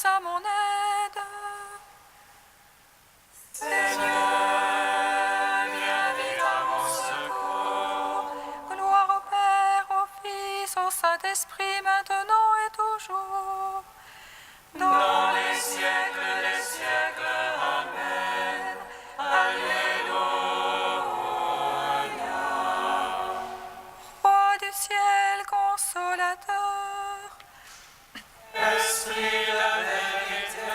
à mon aide. Seigneur, viens vite à mon secours. Gloire au Père, au Fils, au Saint-Esprit, maintenant et toujours. Dans les siècles des siècles. Amen. Alléluia. Roi du ciel, consolateur, Esprit de vérité,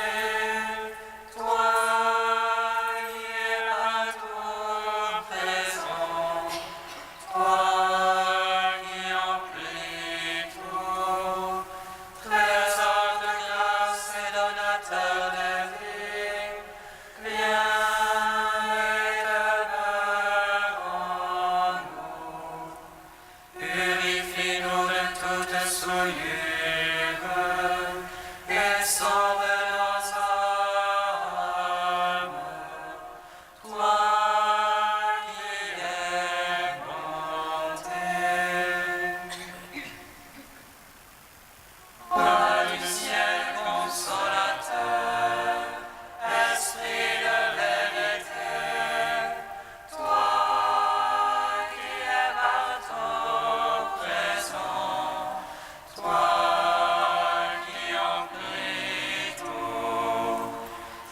toi qui es partout présent, toi qui emplis tout, trésor de grâce et donateur de vie, viens et demeure en nous. Purifie-nous de toute souillure et sauve nos âmes. Toi qui es monté. Roi du ciel consolateur, Esprit de vérité, toi qui es partout présent, toi qui emplis tout,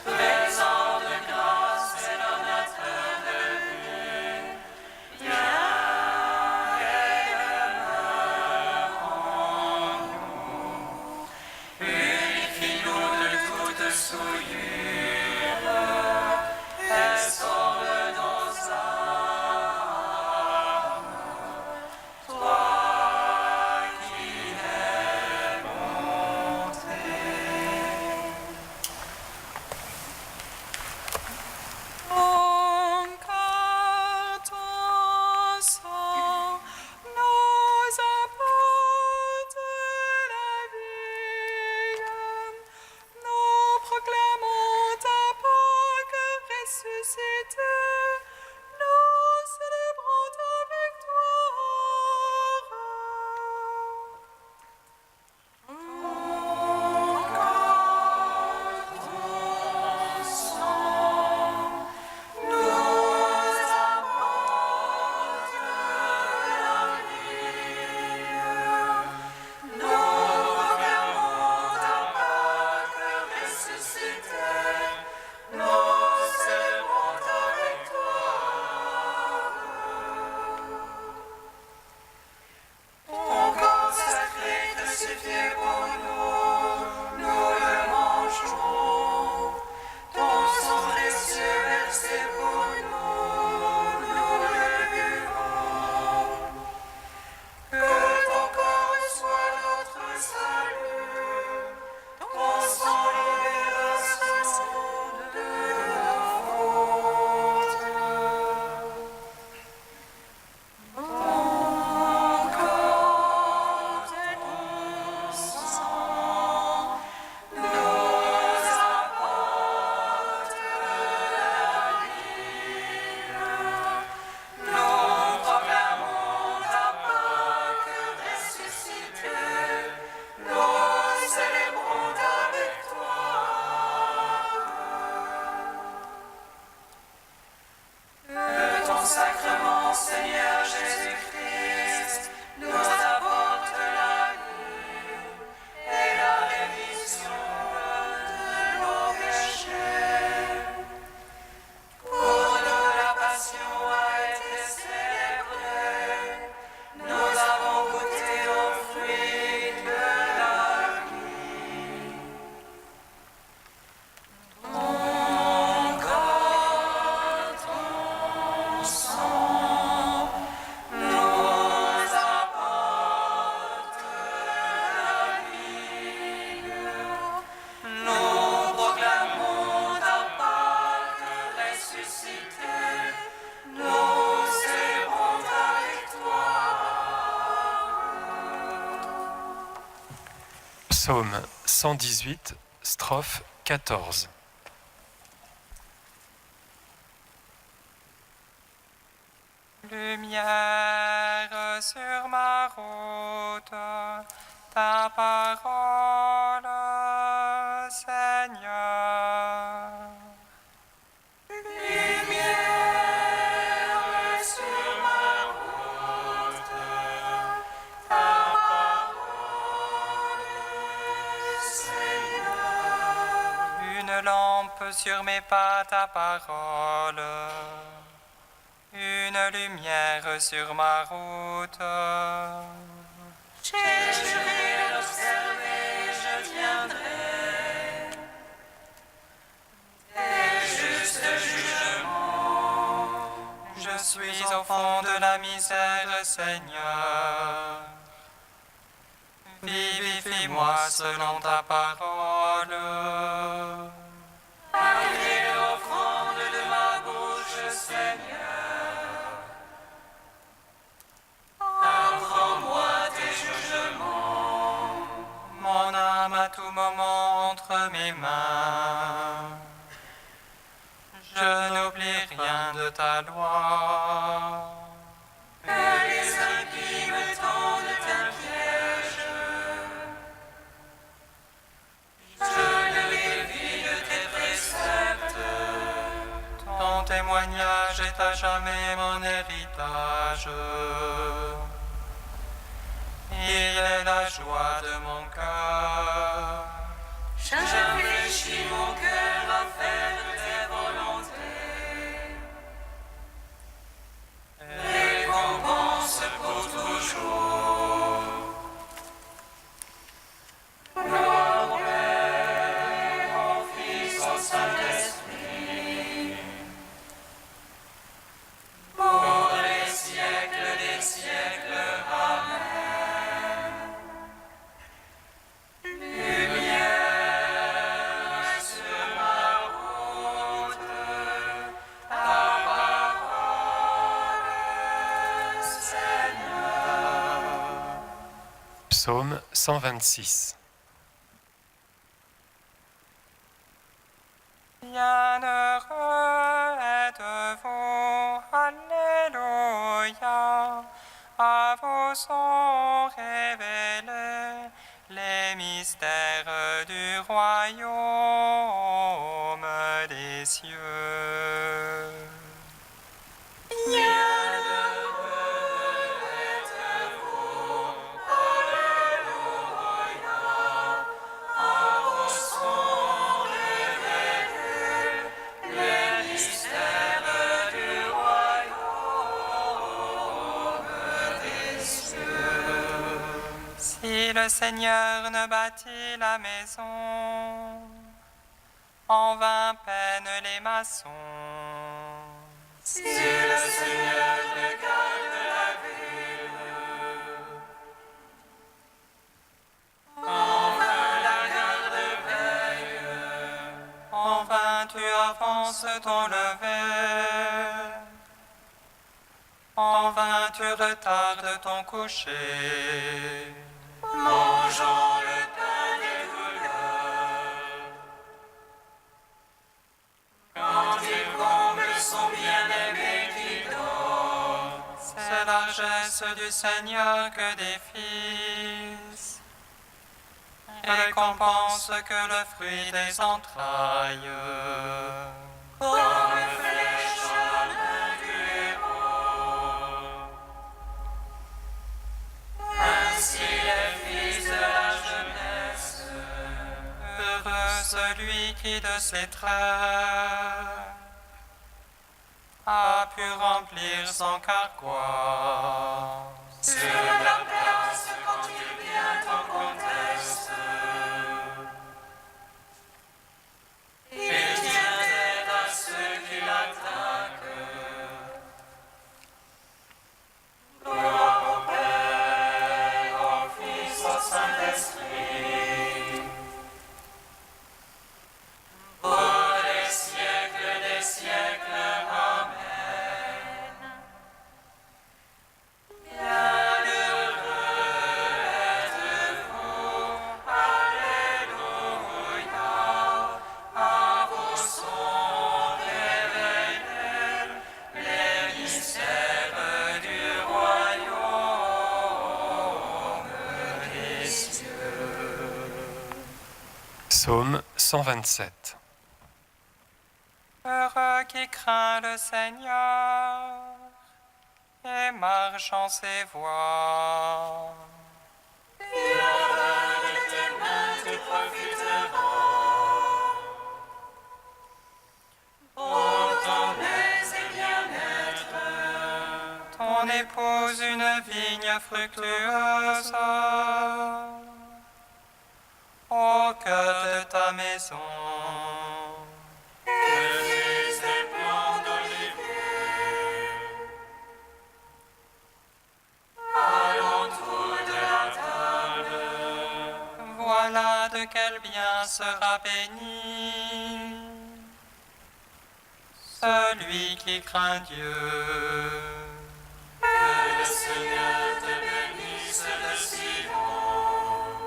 présent de grâce et donateur de vie, viens et demeure en nous. Purifie-nous de toute souillure et sauve nos âmes. Toi qui es monté. encore ton sang nous apporte la vie. Nous proclamons ta Pâque ressuscitée, nous célébrons ta victoire. Ton corps sacré crucifié pour nous, nous le mangeons. Ton sang précieux versé pour nous, nous le buvons. Que ton corps soit notre salut, ton sang libération de nos fautes. Ton corps et ton sang nous apportent la vie. Nous proclamons ta Pâque ressuscitée, nous célébrons ta victoire. Que ton sacrement, Seigneur Jésus-Christ, nous apporte la vie et la rémission de nos péchés. Pour nous, la passion a été célébrée. Nous avons goûté aux fruits de la vie. Ton corps, ton sang nous apporte la vie. Nous proclamons ta Pâque ressuscitée, nous célébrons ta victoire. Psaume 118, strophe 14. Lumière sur ma route, ta parole, mes pas ta parole, une lumière sur ma route. J'ai juré d'observer, je tiendrai tes justes jugements. Je suis au fond de la misère, Seigneur. Vivifie-moi selon ta parole. Agrée l'offrande de ma bouche, Seigneur. Apprends-moi tes jugements. Mon âme à tout moment entre mes mains. Je n'oublie rien de ta loi. Que les impies me tendent un piège. Je ne dévie de tes préceptes. Ton témoignage est à jamais mon héritage. Il est la joie de mon cœur. J'infléchis mon cœur à faire tes volontés. Récompense pour toujours. Gloire au Père, au Fils, au Saint-Esprit. Pour les siècles des siècles. Amen. Lumière sur ma route, ta parole, Seigneur. Psaume 126. Bienheureux êtes-vous, Alléluia. À vous sont révélés les mystères du royaume des cieux. Si le Seigneur ne bâtit la maison, en vain peinent les maçons. Si le Seigneur ne garde la ville, en vain la garde veille. En vain tu avances ton lever, en vain tu retardes ton coucher. Mangeons le pain des douleurs. Quand il comble son bien-aimé qui dort. C'est largesse du Seigneur que des fils, récompense que le fruit des entrailles. Comme flèche à la main du héros. Ainsi les fils de la jeunesse. Heureux celui qui de ses traits a pu remplir son carquois. Sur la place quand il vient en conteste. Il tient tête à ceux qui l'attaquent. Gloire au Père, au Fils, au Saint-Esprit. Pour les siècles des siècles. Amen. Psaume 127. Heureux qui craint le Seigneur et marche en ses voies. ton épouse une vigne fructueuse au cœur de ta maison. Voilà de quel bien sera béni celui qui craint Dieu. Que le Seigneur te bénisse de si haut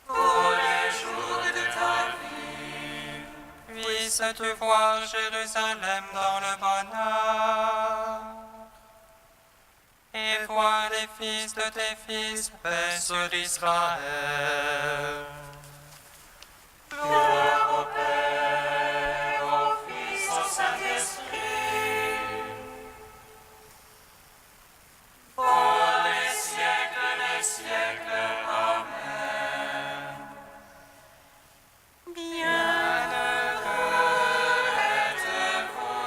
pour les jours de ta vie. Puisses-tu voir Jérusalem dans le bonheur et voir les fils de tes fils, paix sur Israël. Gloire au Père, au Fils, au Saint-Esprit, pour les siècles des siècles. Amen. Bienheureux êtes-vous,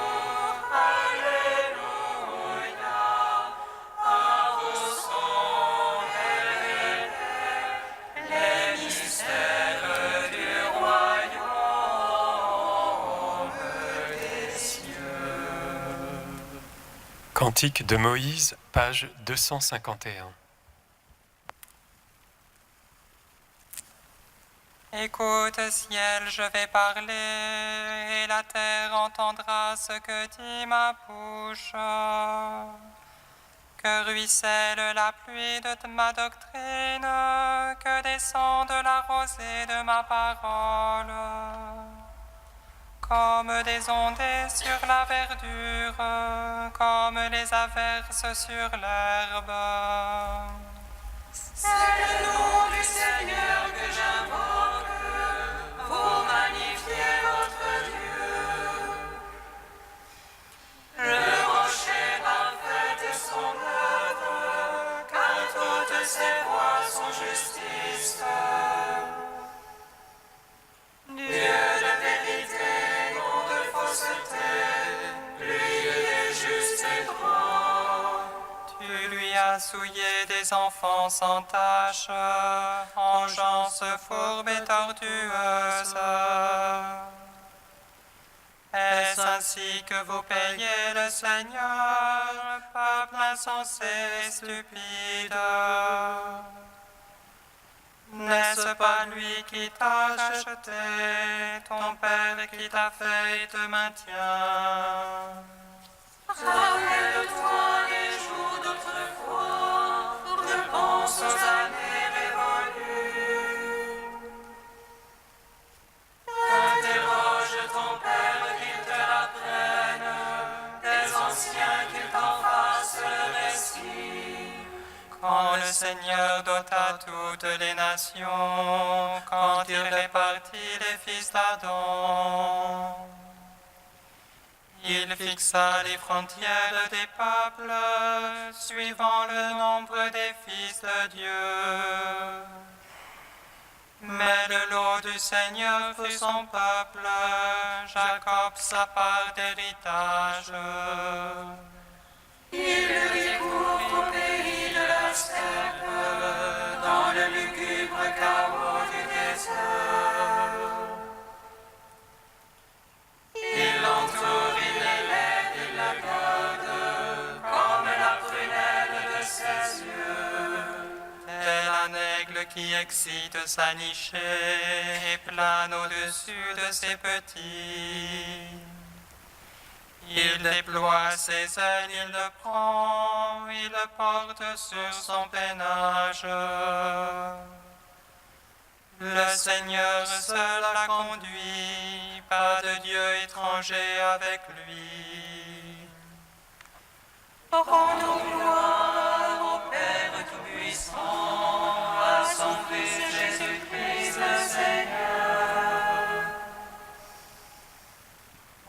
Alléluia, à vous sont révélés les mystères du royaume des cieux. Cantique de Moïse, page 251. Écoute, ciel, je vais parler, et la terre entendra ce que dit ma bouche. Que ruisselle la pluie de ma doctrine, que descende la rosée de ma parole. Comme des ondées sur la verdure, comme les averses sur l'herbe. C'est le nom du Seigneur que j'invoque, vous magnifiez votre Dieu. Le rocher parfait est son œuvre, car toutes ses voies sont justice. Dieu de vérité, non de fausseté, lui est juste et droit. Tu lui as souillé des enfants sans tache, engeance fourbe et tortueuse. Est-ce ainsi que vous payez le Seigneur, peuple insensé et stupide? N'est-ce pas lui qui t'a acheté, ton Père qui t'a fait et te maintient? Rappelle-toi les jours d'autrefois, repense aux années révolues. Interroge ton Père qu'il te l'apprenne, des anciens qu'il t'en fasse le récit. Quand le Seigneur dota toutes les nations, quand il répartit les fils d'Adam, il fixa les frontières des peuples, suivant le nombre des fils de Dieu. Mais le lot du Seigneur fut son peuple, Jacob sa part d'héritage. Il le découvre au pays de la steppe, dans le lugubre chaos du désert. Il l'entoure, il l'élève, il la garde, comme la prunelle de ses yeux. Tel un aigle qui excite sa nichée et plane au-dessus de ses petits. Il déploie ses ailes, il le prend, il le porte sur son peinage. Le Seigneur seul l'a conduit, pas de Dieu étranger avec lui. Rendons gloire au Père Tout-Puissant, à son Fils Jésus-Christ le Seigneur,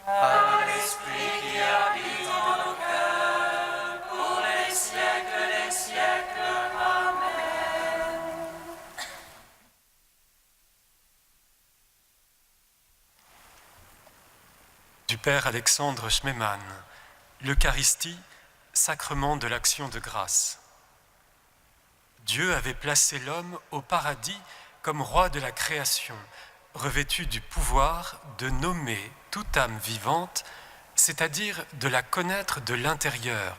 à l'Esprit qui habite en nos cœurs, pour les siècles des siècles. Amen. Du Père Alexandre Schmemann, L'Eucharistie, sacrement de l'action de grâce. Dieu avait placé l'homme au paradis comme roi de la création, revêtu du pouvoir de nommer toute âme vivante, c'est-à-dire de la connaître de l'intérieur,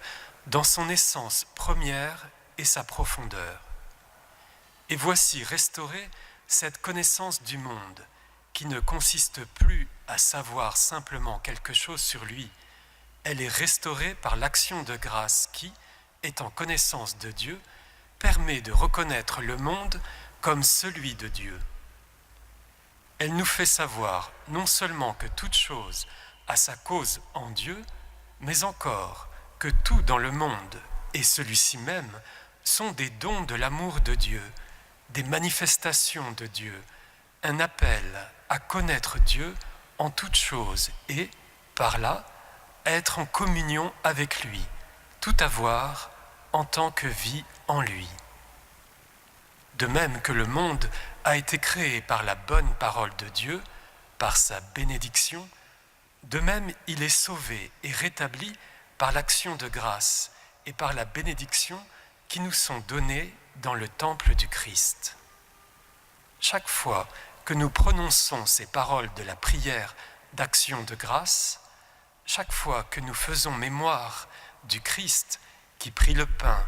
dans son essence première et sa profondeur. Et voici restaurée cette connaissance du monde, qui ne consiste plus à savoir simplement quelque chose sur lui. Elle est restaurée par l'action de grâce qui, étant connaissance de Dieu, permet de reconnaître le monde comme celui de Dieu. Elle nous fait savoir non seulement que toute chose a sa cause en Dieu, mais encore que tout dans le monde et celui-ci même sont des dons de l'amour de Dieu, des manifestations de Dieu, un appel à connaître Dieu en toutes choses et, par là, être en communion avec lui, tout avoir en tant que vie en lui. De même que le monde a été créé par la bonne parole de Dieu, par sa bénédiction, de même il est sauvé et rétabli par l'action de grâce et par la bénédiction qui nous sont données dans le temple du Christ. Chaque fois que nous prononçons ces paroles de la prière d'action de grâce, chaque fois que nous faisons mémoire du Christ qui prit le pain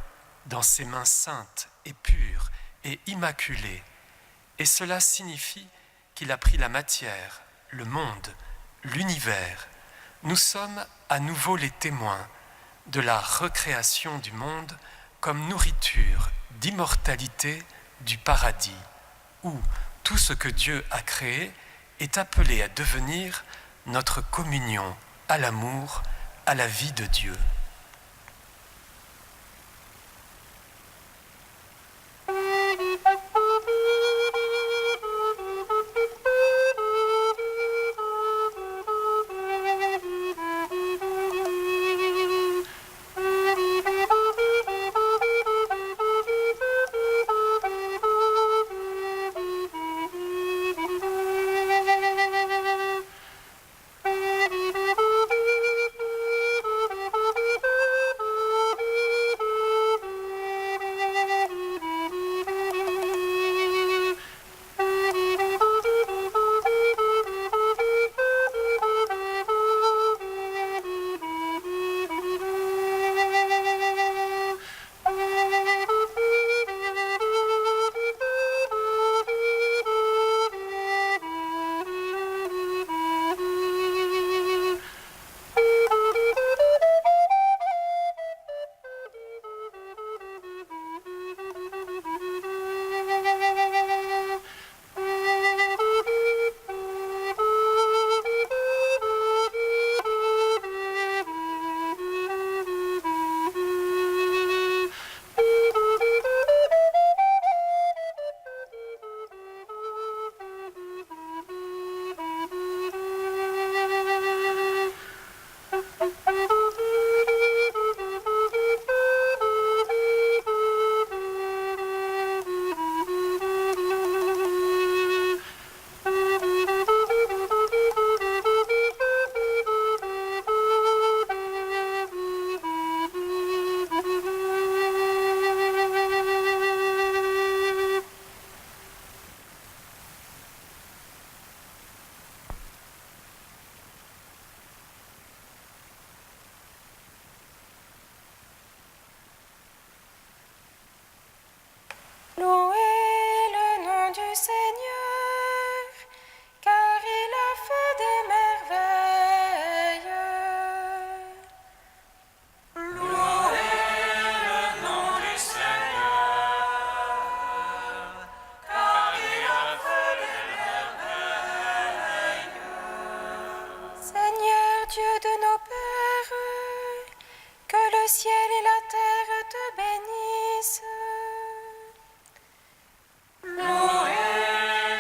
dans ses mains saintes et pures et immaculées, et cela signifie qu'il a pris la matière, le monde, l'univers, nous sommes à nouveau les témoins de la recréation du monde comme nourriture d'immortalité du paradis, où tout ce que Dieu a créé est appelé à devenir notre communion à l'amour, à la vie de Dieu. Louez le nom du Seigneur, car il a fait des merveilles. Louez le nom du Seigneur, car il a fait des merveilles. Seigneur Dieu de nos pères, que le ciel et la terre te bénissent. Louez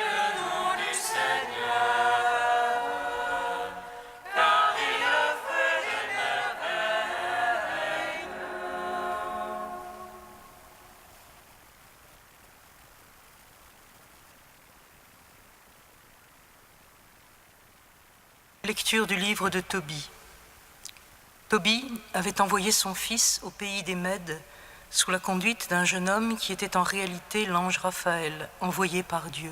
le nom du Seigneur, car il a fait des merveilles. Lecture du livre de Tobie. Tobie avait envoyé son fils au pays des Mèdes sous la conduite d'un jeune homme qui était en réalité l'ange Raphaël, envoyé par Dieu.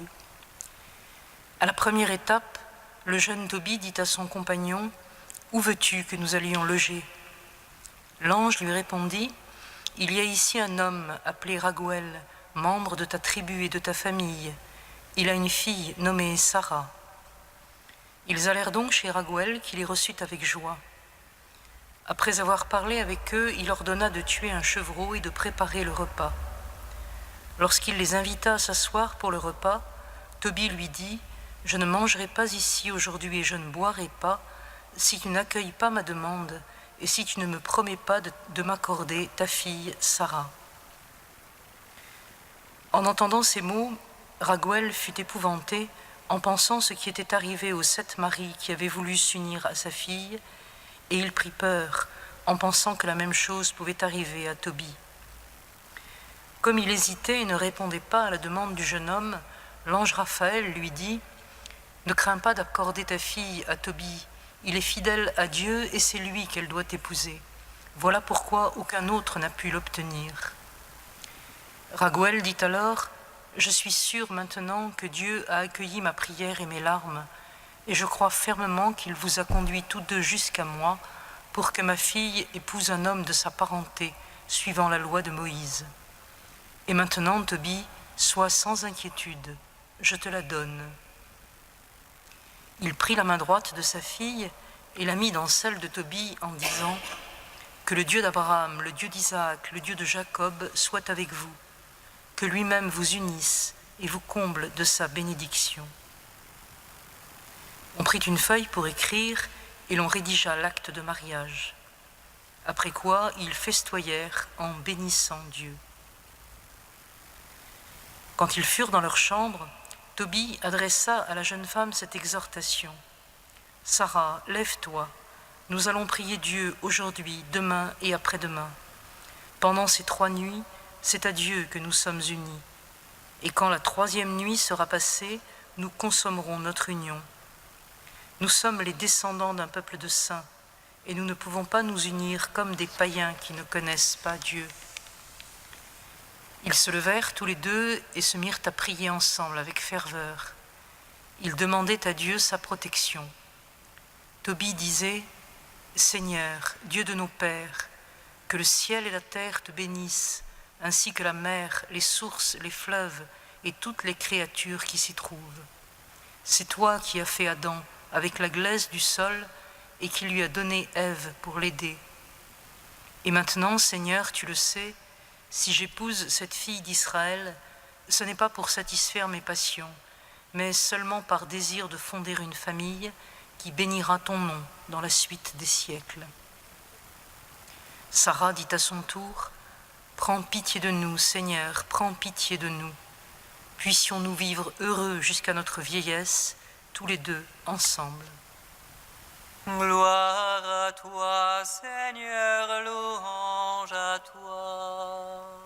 À la première étape, le jeune Tobie dit à son compagnon « Où veux-tu que nous allions loger ?» L'ange lui répondit « Il y a ici un homme appelé Raguel, membre de ta tribu et de ta famille. Il a une fille nommée Sarah. » Ils allèrent donc chez Raguel, qui les reçut avec joie. Après avoir parlé avec eux, il ordonna de tuer un chevreau et de préparer le repas. Lorsqu'il les invita à s'asseoir pour le repas, Tobie lui dit « Je ne mangerai pas ici aujourd'hui et je ne boirai pas si tu n'accueilles pas ma demande et si tu ne me promets pas de m'accorder ta fille Sarah. » En entendant ces mots, Raguel fut épouvanté en pensant ce qui était arrivé aux 7 maris qui avaient voulu s'unir à sa fille, et il prit peur en pensant que la même chose pouvait arriver à Tobie. Comme il hésitait et ne répondait pas à la demande du jeune homme, l'ange Raphaël lui dit « Ne crains pas d'accorder ta fille à Tobie, il est fidèle à Dieu et c'est lui qu'elle doit épouser. Voilà pourquoi aucun autre n'a pu l'obtenir. » Raguel dit alors « Je suis sûr maintenant que Dieu a accueilli ma prière et mes larmes, et je crois fermement qu'il vous a conduits tous deux jusqu'à moi pour que ma fille épouse un homme de sa parenté, suivant la loi de Moïse. Et maintenant, Tobie, sois sans inquiétude, je te la donne. » Il prit la main droite de sa fille et la mit dans celle de Tobie en disant « Que le Dieu d'Abraham, le Dieu d'Isaac, le Dieu de Jacob soit avec vous, que lui-même vous unisse et vous comble de sa bénédiction. » On prit une feuille pour écrire et l'on rédigea l'acte de mariage. Après quoi, ils festoyèrent en bénissant Dieu. Quand ils furent dans leur chambre, Tobie adressa à la jeune femme cette exhortation. « Sarah, lève-toi, nous allons prier Dieu aujourd'hui, demain et après-demain. Pendant ces 3 nuits, c'est à Dieu que nous sommes unis. Et quand la 3e nuit sera passée, nous consommerons notre union. Nous sommes les descendants d'un peuple de saints, et nous ne pouvons pas nous unir comme des païens qui ne connaissent pas Dieu. » Ils se levèrent tous les deux et se mirent à prier ensemble avec ferveur. Ils demandaient à Dieu sa protection. Tobie disait « Seigneur, Dieu de nos pères, que le ciel et la terre te bénissent, ainsi que la mer, les sources, les fleuves et toutes les créatures qui s'y trouvent. C'est toi qui as fait Adam avec la glaise du sol et qui lui a donné Ève pour l'aider. Et maintenant, Seigneur, tu le sais, si j'épouse cette fille d'Israël, ce n'est pas pour satisfaire mes passions, mais seulement par désir de fonder une famille qui bénira ton nom dans la suite des siècles. » Sarah dit à son tour, « Prends pitié de nous, Seigneur, prends pitié de nous. Puissions-nous vivre heureux jusqu'à notre vieillesse, tous les deux ensemble. » Gloire à toi, Seigneur, louange à toi.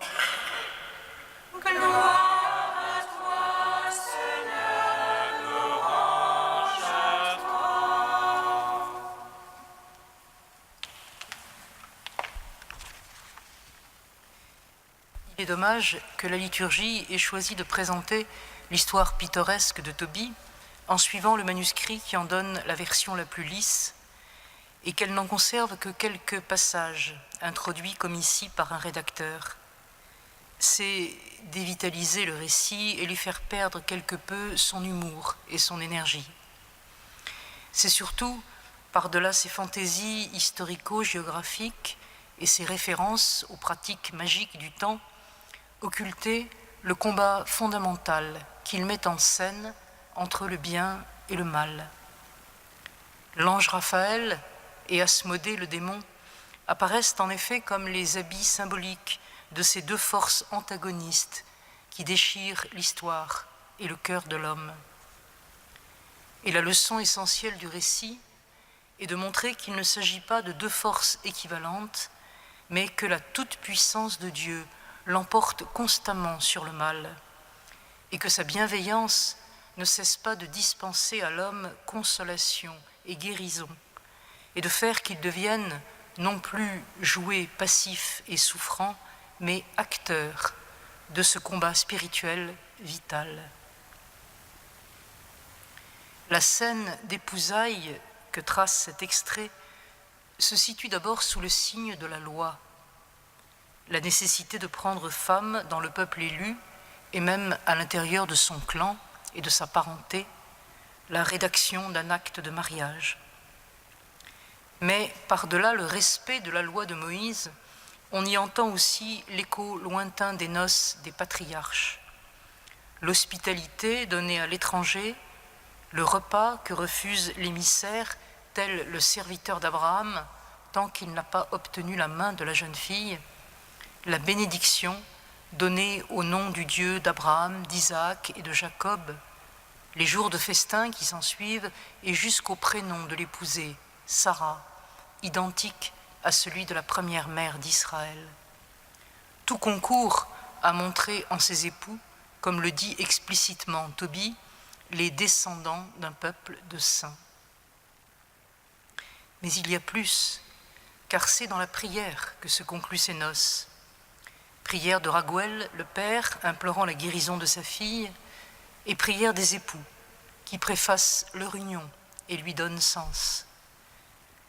Gloire à toi, Seigneur, louange à toi. Il est dommage que la liturgie ait choisi de présenter l'histoire pittoresque de Tobie en suivant le manuscrit qui en donne la version la plus lisse et qu'elle n'en conserve que quelques passages introduits comme ici par un rédacteur. C'est dévitaliser le récit et lui faire perdre quelque peu son humour et son énergie. C'est surtout, par-delà ses fantaisies historico-géographiques et ses références aux pratiques magiques du temps, occulter le combat fondamental qu'il met en scène entre le bien et le mal. L'ange Raphaël et Asmodée le démon apparaissent en effet comme les habits symboliques de ces deux forces antagonistes qui déchirent l'histoire et le cœur de l'homme. Et la leçon essentielle du récit est de montrer qu'il ne s'agit pas de deux forces équivalentes, mais que la toute-puissance de Dieu l'emporte constamment sur le mal, et que sa bienveillance ne cesse pas de dispenser à l'homme consolation et guérison, et de faire qu'il devienne non plus jouer passif et souffrant, mais acteur de ce combat spirituel vital. La scène d'épousailles que trace cet extrait se situe d'abord sous le signe de la loi, la nécessité de prendre femme dans le peuple élu et même à l'intérieur de son clan et de sa parenté, la rédaction d'un acte de mariage. Mais par-delà le respect de la loi de Moïse, on y entend aussi l'écho lointain des noces des patriarches, l'hospitalité donnée à l'étranger, le repas que refuse l'émissaire, tel le serviteur d'Abraham, tant qu'il n'a pas obtenu la main de la jeune fille, la bénédiction donnée au nom du Dieu d'Abraham, d'Isaac et de Jacob, les jours de festin qui s'ensuivent et jusqu'au prénom de l'épousée, Sarah, identique à celui de la première mère d'Israël. Tout concourt à montrer en ses époux, comme le dit explicitement Tobie, les descendants d'un peuple de saints. Mais il y a plus, car c'est dans la prière que se concluent ces noces. Prière de Raguel, le père, implorant la guérison de sa fille, et prière des époux, qui préfacent leur union et lui donnent sens.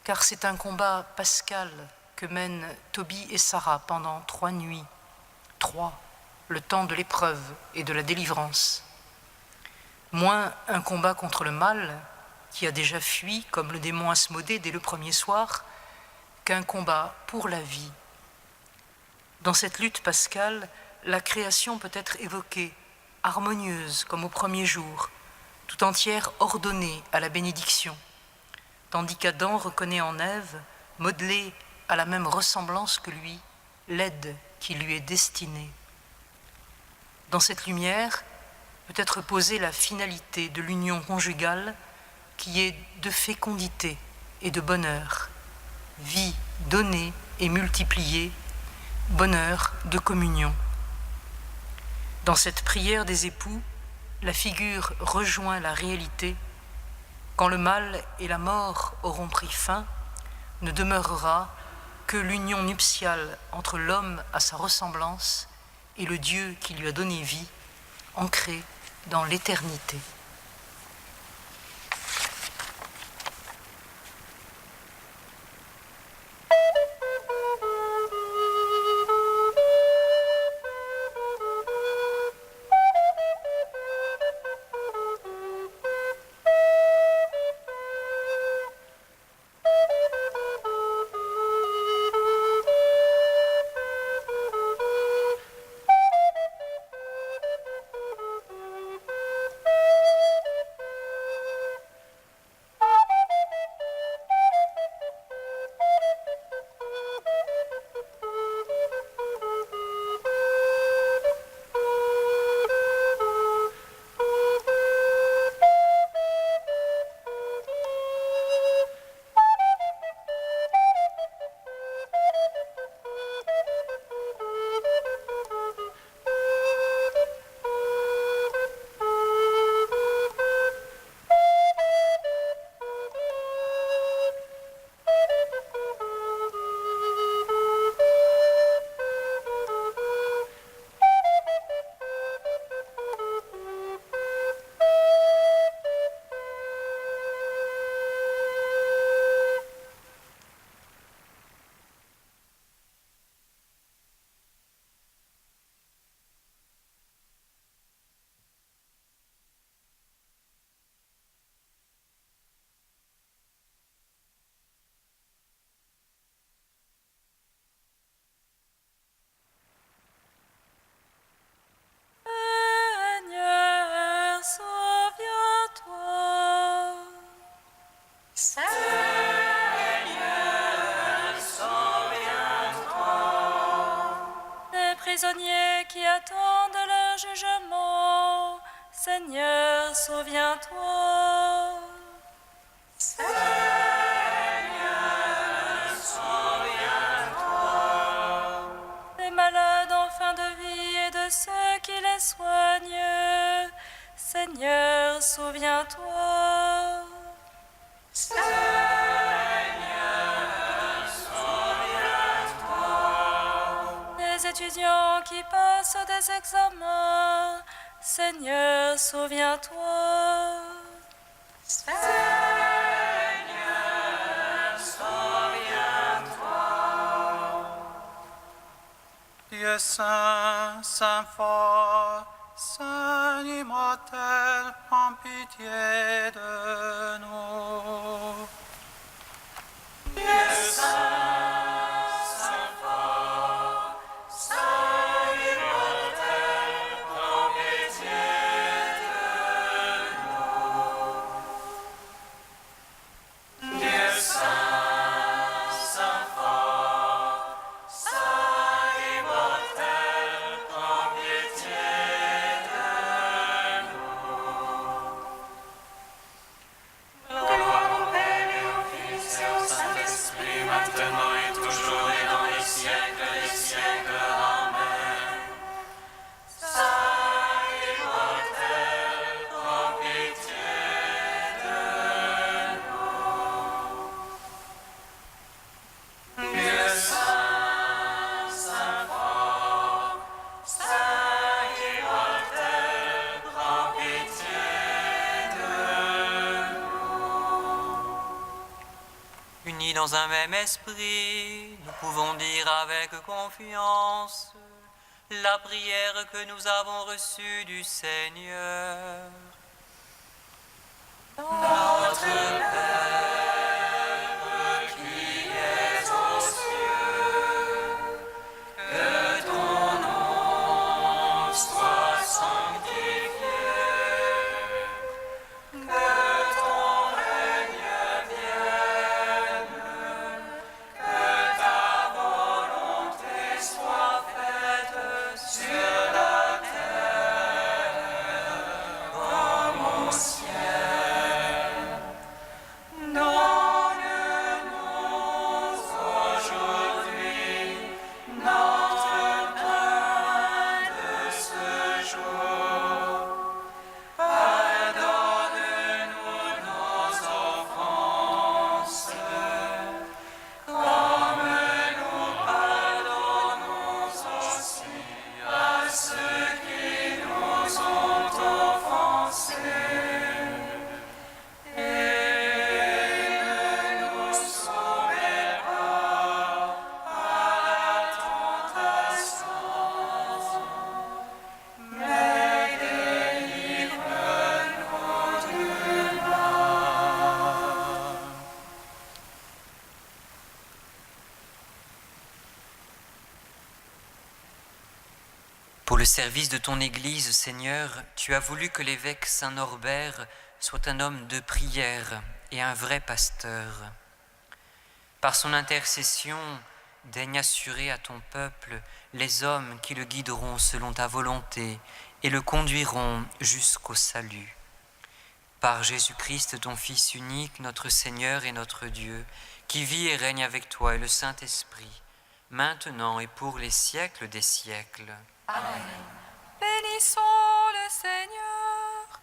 Car c'est un combat pascal que mènent Tobie et Sarah pendant 3 nuits, 3, le temps de l'épreuve et de la délivrance. Moins un combat contre le mal, qui a déjà fui comme le démon Asmodée dès le premier soir, qu'un combat pour la vie. Dans cette lutte pascale, la création peut être évoquée, harmonieuse comme au premier jour, tout entière ordonnée à la bénédiction, tandis qu'Adam reconnaît en Ève, modelée à la même ressemblance que lui, l'aide qui lui est destinée. Dans cette lumière peut être posée la finalité de l'union conjugale qui est de fécondité et de bonheur, vie donnée et multipliée, bonheur de communion. Dans cette prière des époux, la figure rejoint la réalité. Quand le mal et la mort auront pris fin, ne demeurera que l'union nuptiale entre l'homme à sa ressemblance et le Dieu qui lui a donné vie, ancrée dans l'éternité. Prisonniers qui attendent leur jugement, Seigneur, souviens-toi. Seigneur, souviens-toi. Des malades en fin de vie et de ceux qui les soignent, Seigneur, souviens-toi. Seigneur, souviens-toi. les étudiants qui passent des examens. Seigneur, souviens-toi. Dieu saint, saint fort, saint immortel, prends pitié de nous. Dieu saint, saint fort, saint immortel, prends pitié de nous. Dieu saint, saint fort, saint immortel, prends pitié de nous. Gloire au Père et au Fils et au Saint-Esprit, maintenant et toujours et dans les siècles des siècles. Amen. Saint immortel, prends pitié de nous. Dieu saint, saint fort, saint immortel, prends pitié de nous. Unis dans un même esprit, nous pouvons dire avec confiance la prière que nous avons reçue du Seigneur. Notre Père qui es aux cieux, que ton nom soit sanctifié, que ton règne vienne, que ta volonté soit faite sur la terre comme au ciel. Donne-nous aujourd'hui notre pain de ce jour. Pardonne-nous nos offenses, comme nous pardonnons aussi à ceux qui nous ont offensés. Et ne nous soumets pas à la tentation, mais délivre-nous du mal. Pour le service de ton Église, Seigneur, tu as voulu que l'évêque Saint Norbert soit un homme de prière et un vrai pasteur. Par son intercession, daigne assurer à ton peuple les hommes qui le guideront selon ta volonté et le conduiront jusqu'au salut. Par Jésus-Christ, ton Fils unique, notre Seigneur et notre Dieu, qui vit et règne avec toi et le Saint-Esprit, maintenant et pour les siècles des siècles. Bénissons le Seigneur.